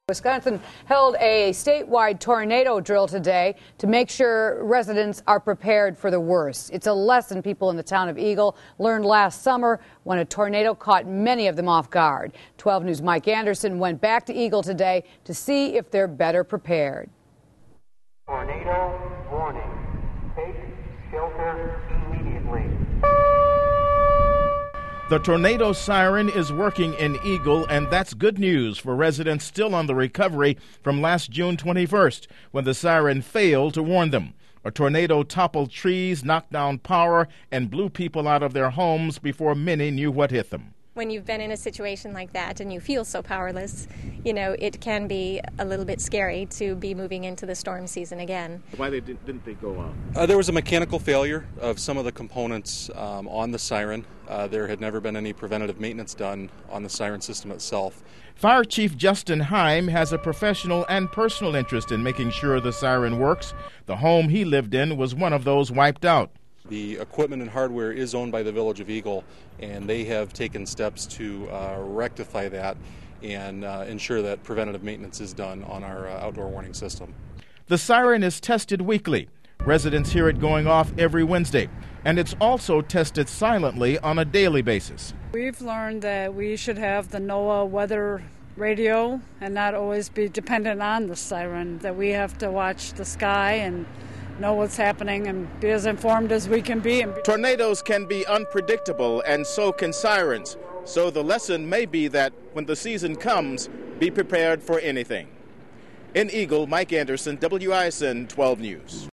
Wisconsin held a statewide tornado drill today to make sure residents are prepared for the worst. It's a lesson people in the town of Eagle learned last summer when a tornado caught many of them off guard. 12 News' Mike Anderson went back to Eagle today to see if they're better prepared. Tornado warning. Take shelter immediately. The tornado siren is working in Eagle, and that's good news for residents still on the recovery from last June 21st, when the siren failed to warn them. A tornado toppled trees, knocked down power, and blew people out of their homes before many knew what hit them. When you've been in a situation like that and you feel so powerless, it can be a little bit scary to be moving into the storm season again. Why didn't they go out? There was a mechanical failure of some of the components on the siren. There had never been any preventative maintenance done on the siren system itself. Fire Chief Justin Heim has a professional and personal interest in making sure the siren works. The home he lived in was one of those wiped out. The equipment and hardware is owned by the Village of Eagle, and they have taken steps to rectify that and ensure that preventative maintenance is done on our outdoor warning system. The siren is tested weekly. Residents hear it going off every Wednesday, and it's also tested silently on a daily basis. We've learned that we should have the NOAA weather radio and not always be dependent on the siren, that we have to watch the sky and know what's happening and be as informed as we can be. Tornadoes can be unpredictable, and so can sirens. So the lesson may be that when the season comes, be prepared for anything. In Eagle, Mike Anderson, WISN 12 News.